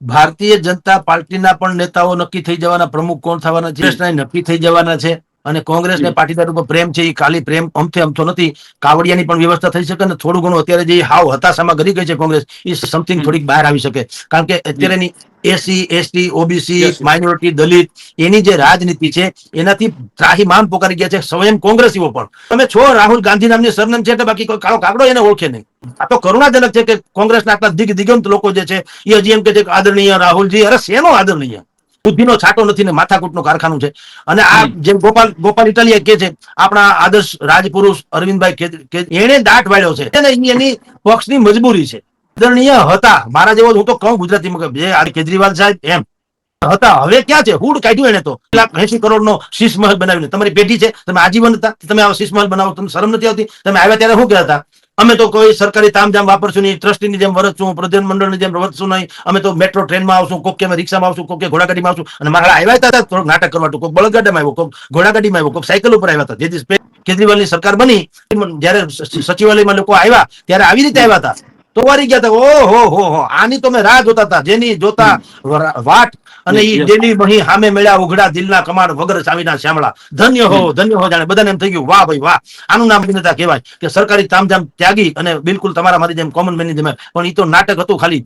ભારતીય જનતા પાર્ટીના પણ નેતાઓ નક્કી થઈ જવાના, પ્રમુખ કોણ થવાના છે નક્કી થઈ જવાના છે. અને કોંગ્રેસને પાટીદાર ઉપર પ્રેમ છે, એ ખાલી પ્રેમ અમથે અમથો નથી. કાવડિયાની પણ વ્યવસ્થા થઈ શકે ને થોડું ઘણું અત્યારે જે હાવ હતાશામાં ગરી ગઈ છે કોંગ્રેસ, એ સમથિંગ થોડીક બહાર આવી શકે. કારણ કે અત્યારેની એસસી એસટી ઓબીસી માઇનોરિટી દલિત એની જે રાજનીતિ છે એનાથી ત્રાહિમામ પોકારી ગયા છે સ્વયં કોંગ્રેસીઓ પણ. તમે છો રાહુલ ગાંધી નામની સરનામ છે એટલે બાકી કોઈ કાળો કાગડો એને ઓળખે નહીં. આ તો કરુણાજનક છે કે કોંગ્રેસના આટલા દિગંત લોકો જે છે એ હજી એમ કે છે કે આદરણીય રાહુલજી. અરે શેનો આદરણીય? બુદ્ધિનો છાંટો નથી ને માથાકૂટનું કારખાનું છે. અને આ જેમ ગોપાલ ઇટાલિયા કે છે, આપણા આદર્શ રાજપુરુષ અરવિંદભાઈ એને દાટ વાળ્યો છે, એની પક્ષની મજબૂરી છે. આદરણીય હતા મારા જેવો, હું તો કહું ગુજરાતીમાં, જે કેજરીવાલ સાહેબ એમ હતા, હવે ક્યાં છે? હુડ કાઢ્યું એને તો. 80 કરોડનો શીશ મહેલ બનાવીને. તમારી પેઢી છે, તમે આજીવન હતા, તમે આવા શીશ મહેલ બનાવો, તમને શરમ નથી આવતી? તમે આવ્યા ત્યારે શું કહેતા? અમે તો કોઈ સરકારી તામઝામ વાપરશું નહીં, ટ્રસ્ટીની જેમ વર્તશું, પ્રધાનમંડળની જેમ વર્તશું નહીં, અમે તો મેટ્રો ટ્રેનમાં આવશું, કોક કે રિક્ષામાં આવશું, કોક કે ઘોડાગાડીમાં આવશું. અને મારા આવ્યા હતા થોડુંક નાટક કરવા, કોક બળદગાડામાં આવ્યો, કોક ઘોડાગાડીમાં આવ્યો, કોક સાયકલ ઉપર આવ્યા હતા. જેથી કેજરીવાલની સરકાર બની, જયારે સચિવાલયમાં લોકો આવ્યા ત્યારે આવી રીતે આવ્યા હતા, તો વારી ગયા હતા. ઓહો, આની તો મેં રાહ જોતા હતા, જેની જોતા વાટ. અને ઈ જેની બહી સામે મળ્યા ઉઘડા દિલના કમાડ વગર ચાવીના શ્યામળા. ધન્ય હો જાણે બધાને એમ થઈ ગયું, વાહ ભાઈ વાહ, આનું નામ અભિનેતા કહેવાય કે સરકારી તામઝામ ત્યાગી અને બિલકુલ તમારા મારી જેમ કોમન મેનની જેમ. પણ એ તો નાટક હતું ખાલી.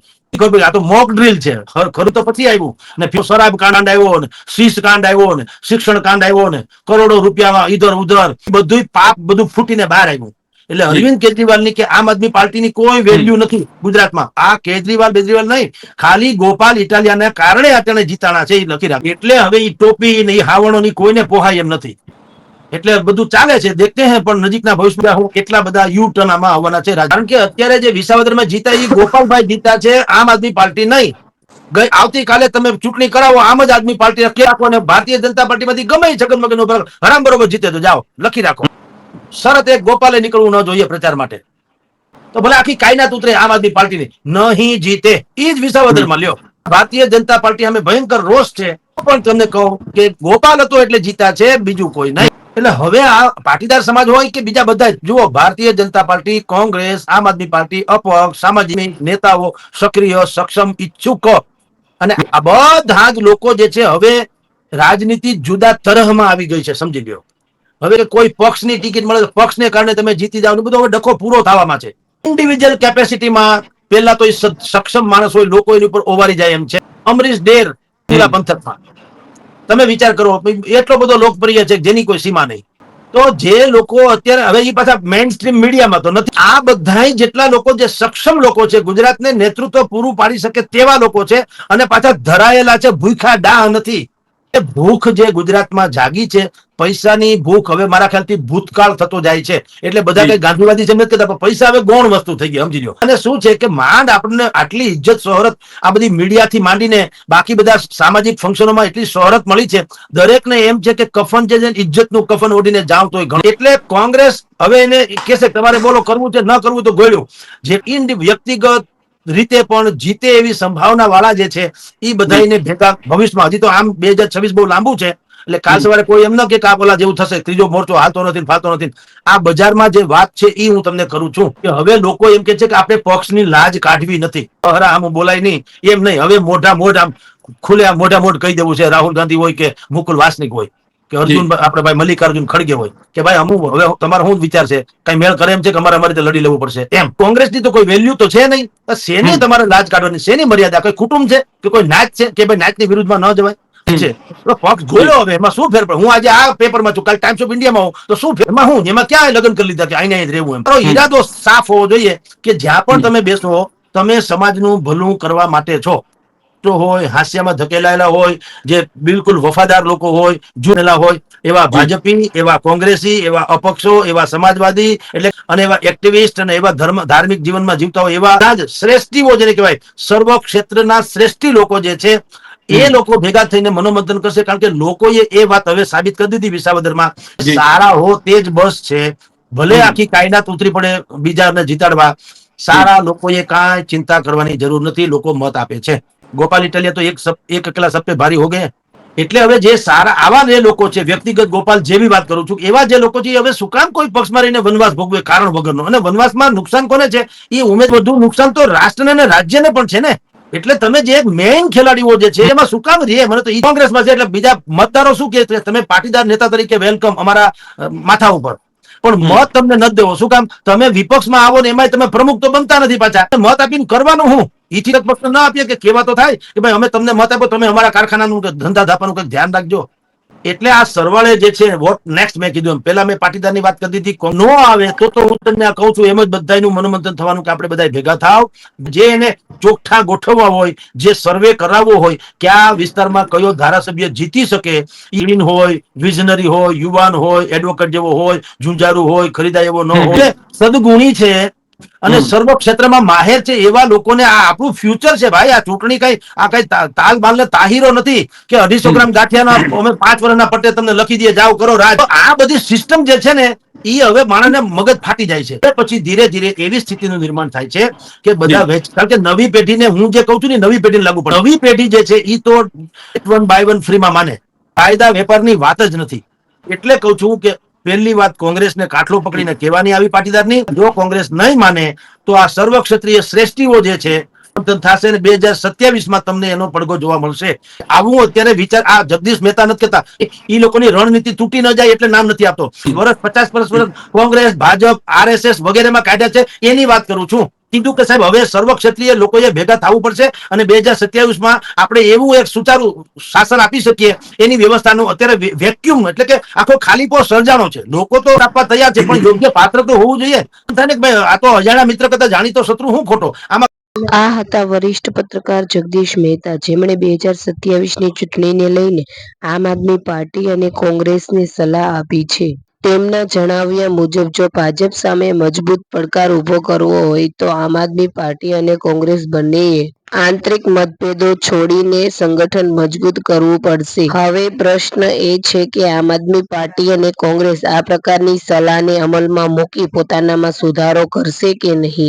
આ તો મોક ડ્રીલ છે. ખરું તો પછી આવ્યું ને, શરાબ કાંડ આવ્યો ને, શીશ કાંડ આવ્યો ને, શિક્ષણ કાંડ આવ્યો ને, કરોડો રૂપિયામાં ઇધર ઉધર બધું પાપ બધું ફૂટીને બહાર આવ્યું. એટલે અરવિંદ કેજરીવાલની કે આમ આદમી પાર્ટીની કોઈ વેલ્યુ નથી ગુજરાતમાં. આ કેજરીવાલ નહીં, ખાલી ગોપાલ ઇટાલિયાના કારણે અત્યારે જીતાણા છે, એ લખી રાખ. એટલે હવે એ ટોપી ને એ હાવણોની કોઈને પોહાય એમ નથી. એટલે બધું ચાલે છે, દેખતે હે. પણ નજીકના ભવિષ્યમાં હું કેટલા બધા યુ ટર્ન આમાં આવવાના છે. કારણ કે અત્યારે જે વિસાવદરમાં જીતા એ ગોપાલભાઈ જીતા છે, આમ આદમી પાર્ટી નહીં. આવતીકાલે તમે ચૂંટણી કરાવો, આમ જ આદમી પાર્ટી લખી રાખો, અને ભારતીય જનતા પાર્ટીમાંથી ગમે છગન મગન હરામ બરોબર જીતે તો જાઓ, લખી રાખો. શરત એક, ગોપાલે નીકળવું ન જોઈએ પ્રચાર માટે. તો ભલે આખી કાયનાત ઉતરે આમ આદમી પાર્ટીની, નહીં જીતે. એ જ વિસાવદરમાં લ્યો. ભારતીય જનતા પાર્ટી સામે ભયંકર રોષ છે. પણ તમને કહું કે ગોપાલ હતો એટલે જીતા છે, બીજું કોઈ નહીં. એટલે હવે આ પાટીદાર સમાજ હોય કે બીજા બધા, જુઓ, ભારતીય જનતા પાર્ટી, કોંગ્રેસ, આમ આદમી પાર્ટી, અપક્ષ, સામાજિક નેતાઓ, સક્રિય, સક્ષમ, ઈચ્છુક, અને આ બધા જ લોકો જે છે હવે રાજનીતિ જુદા તરહમાં આવી ગઈ છે, સમજી ગયો. હવે કોઈ પક્ષની ટિકિટ મળે તો પક્ષને કારણે તમે જીતી જાવ, બધો હવે ડખો પૂરો થવામાં છે. ઇન્ડિવિજ્યુઅલ કેપેસિટીમાં પેલા તો સક્ષમ માણસ હોય, લોકો એની ઉપર ઓવારી જાય એમ છે. અમરીશ ડેર પંથકમાં તમે વિચાર કરો, એટલો બધો લોકપ્રિય છે જેની કોઈ સીમા નહીં. તો જે લોકો અત્યારે હવે એ પાછા મેઇન સ્ટ્રીમ મીડિયામાં તો નથી. આ બધા જેટલા લોકો જે સક્ષમ લોકો છે, ગુજરાતને નેતૃત્વ પૂરું પાડી શકે તેવા લોકો છે, અને પાછા ધરાયેલા છે, ભૂખા ડાહ નથી. ભૂખ જે ગુજરાતમાં જાગી છે, પૈસાની ભૂખ હવે મારા ખ્યાલથી ભૂતકાળ થતો જાય છે. એટલે બધા કઈ ગાંધીવાદી છે નથી કહેતા, પૈસા હવે ગૌણ વસ્તુ થઈ ગઈ, સમજી લો. અને શું છે કે માંડ આપણને આટલી ઇજ્જત શોહરત આ બધી મીડિયાથી માંડીને બાકી બધા સામાજિક ફંક્શનોમાં એટલી શોહરત મળી છે, દરેકને એમ છે કે કફન છે, ઇજ્જતનું કફન ઓઢીને જાવ તોય ઘણું. એટલે કોંગ્રેસ હવે એને કહેશે તમારે બોલો, કરવું છે ન કરવું તો ગોળ્યું. જે વ્યક્તિગત રીતે પણ જીતે એવી સંભાવના વાળા જે છે એ બધાને ભેગા ભવિષ્યમાં, હજી તો આમ 2026 બહુ લાંબુ છે. એટલે કાલ સવારે કોઈ એમ ન કે કાપોલા જેવું થશે, ત્રીજો મોરચો હાલતો નથી, ફાલતો નથી. આ બજારમાં જે વાત છે એ હું તમને કરું છું કે હવે લોકો એમ કે છે કે આપણે પક્ષની લાજ કાઢવી નથી, આમ બોલાય નહીં એમ નહીં. હવે મોઢા ખુલે મોઢા કહી દેવું છે, રાહુલ ગાંધી હોય કે મુકુલ વાસનિક હોય કે અર્જુન આપણે ભાઈ મલ્લિકાર્જુન ખડગે હોય કે ભાઈ અમુક હવે તમારો શું વિચાર છે, કઈ મેળ કરે એમ છે કે અમારે લડી લેવું પડશે એમ. કોંગ્રેસની તો કોઈ વેલ્યુ તો છે નહીં. શેની તમારે લાજ કાઢવાની, શેની મર્યાદા? કોઈ કુટુંબ છે કે કોઈ નાચ છે કે ભાઈ નાચની વિરુદ્ધમાં ન જવાય છે? પક્ષ જોયો હવે એમાં શું ફેર પડે? હું આજે આ પેપરમાં છું, કાલ ટાઈમ્સ ઓફ ઇન્ડિયામાં હોઉં તો શું ફેરમાં? હું એમાં ક્યાં લગ્ન કરી લીધા કે અહીંયા જ રહેવું? એમ તારો ઈરાદો સાફ હોવો જોઈએ કે જ્યાં પણ તમે બેસો તમે સમાજનું ભલું કરવા માટે છો. હોય હાસ્યમાં ધકેલાયેલા હોય, જે બિલકુલ વફાદાર લોકો હોય, જુનેલા હોય, એવા ભાજપી, એવા કોંગ્રેસી, એવા અપક્ષો, એવા સમાજવાદી, એટલે અને એવા એક્ટિવિસ્ટ અને એવા ધાર્મિક જીવનમાં જીવતા હોય એવા જ શ્રેષ્ઠીઓ જેને કહેવાય, સર્વ ક્ષેત્રના શ્રેષ્ઠી લોકો જે છે એ લોકો ભેગા થઈને મનોમંથન કરશે. કારણ કે લોકોએ એ વાત હવે સાબિત કરી દીધી વિસાવદરમાં, સારા હો તે જ બસ છે. ભલે આખી કાયદાત ઉતરી પડે બીજાને જીતાડવા, સારા લોકોએ કાંઈ ચિંતા કરવાની જરૂર નથી. લોકો મત આપે છે. ગોપાલ ઇટાલિયા તો એક એકલા સબ પે ભારી હો ગયે. એટલે હવે જે સારા આવા જે લોકો છે, વ્યક્તિગત ગોપાલ જેવી વાત કરું છું, એવા જે લોકો છે હવે શું કામ કોઈ પક્ષમાં રહીને વનવાસ ભોગવે કારણ વગરનો? અને વનવાસમાં નુકસાન કોને છે? એ ઉમેદ વધુ નુકસાન તો રાષ્ટ્રને અને રાજ્યને પણ છે ને. એટલે તમે જે મેઇન ખેલાડીઓ જે છે એમાં શું કામ રે? મને તો કોંગ્રેસમાં છે એટલે બીજા મતદારો શું કે તમે પાટીદાર નેતા તરીકે વેલકમ અમારા માથા ઉપર, પણ મત તમને નથી દેવો. શું કામ? તમે વિપક્ષમાં આવો ને એમાં તમે પ્રમુખ તો બનતા નથી પાછા. મત આપીને કરવાનું હું? ઈથી પક્ષ ના આપીએ કે કેવા તો થાય કે ભાઈ અમે તમને મત આપો, તમે અમારા કારખાનાનું ધંધા ધાપાનું કંઈક ધ્યાન રાખજો. એટલે આ સરવાળે જે છે વોટ નેક્સ્ટ મેં કીધું એમ, પેલા મેં પાટીદારની વાત કરી દીધી. નો આવે તો હું તમને કહું છું એમ જ બધાનું મનોમંથન થવાનું કે આપણે બધા ભેગા થાવ, જે એને ચોખ્ઠા ગોઠવવા હોય, જે સર્વે કરાવવો હોય કે આ વિસ્તારમાં કયો ધારાસભ્ય જીતી શકે, ઈડીન હોય, વિઝનરી હોય, યુવાન હોય, એડવોકેટ જેવો હોય, ઝુંઝારુ હોય, ખરીદાય એવો ન હોય, સદગુણી છે અને સર્વ ક્ષેત્રમાં માહેર છે, એવા લોકોને આ આપણું ફ્યુચર છે ભાઈ. આ ચૂંટણી કઈ આ કઈ તાલ બાલ તાહીરો નથી કે 250 ગ્રામ ગાંઠિયાના અમે 5 વર્ષના પટ્ટે તમને લખી દઈએ જાઓ કરો રાજ. આ બધી સિસ્ટમ જે છે ને એ હવે માણસને મગજ ફાટી જાય છે. પછી ધીરે ધીરે એવી સ્થિતિનું નિર્માણ થાય છે કે બધા કારણ કે નવી પેઢીને હું જે કહું છું ને નવી પેઢીને લાગુ પડે. નવી પેઢી જે છે એ તો 1 બાય 1 ફ્રીમાં માને, કાયદા વેપારની વાત જ નથી. એટલે કહું છું કે પહેલી વાત કોંગ્રેસને કાઠલો પકડીને કહેવાની આવી પાટીદારની, જો કોંગ્રેસ નહીં માને તો આ સર્વ ક્ષત્રિય શ્રેષ્ઠીઓ જે છે થશે ને 2027માં તમને એનો પડઘો જોવા મળશે. આવું અત્યારે વિચાર આ જગદીશ મહેતા નથી કહેતા, એ લોકોની રણનીતિ તૂટી ન જાય એટલે નામ નથી આપતો. વર્ષ 50 વર્ષ કોંગ્રેસ, ભાજપ, RSS વગેરેમાં કાઢ્યા છે એની વાત કરું છું. કીધું કે સાહેબ હવે સર્વ ક્ષત્રિય લોકોએ ભેગા થવું પડશે અને 2027માં આપણે એવું એક સુચારું શાસન આપી શકીએ એની વ્યવસ્થાનું અત્યારે વેક્યુમ એટલે કે આખો ખાલીપો સર્જાણો છે. લોકો તો આપવા તૈયાર છે પણ યોગ્ય પાત્ર તો હોવું જોઈએ. ભાઈ આ તો અજાણ્યા મિત્ર કરતા જાણીતો શત્રુ હું ખોટો આમાં. આ હતા વરિષ્ઠ પત્રકાર જગદીશ મહેતા, જેમણે 2027ની ચૂંટણીને લઈને આમ આદમી પાર્ટી અને કોંગ્રેસને સલાહ આપી છે. તેમના જણાવ્યા મુજબ જો ભાજપ સામે મજબૂત પડકાર ઉભો કરવો હોય તો આમ આદમી પાર્ટી અને કોંગ્રેસ બંનેએ આંતરિક મતભેદો છોડીને સંગઠન મજબૂત કરવું પડશે. હવે પ્રશ્ન એ છે કે આમ આદમી પાર્ટી અને કોંગ્રેસ આ પ્રકારની સલાહને અમલમાં મૂકી પોતાનામાં સુધારો કરશે કે નહીં.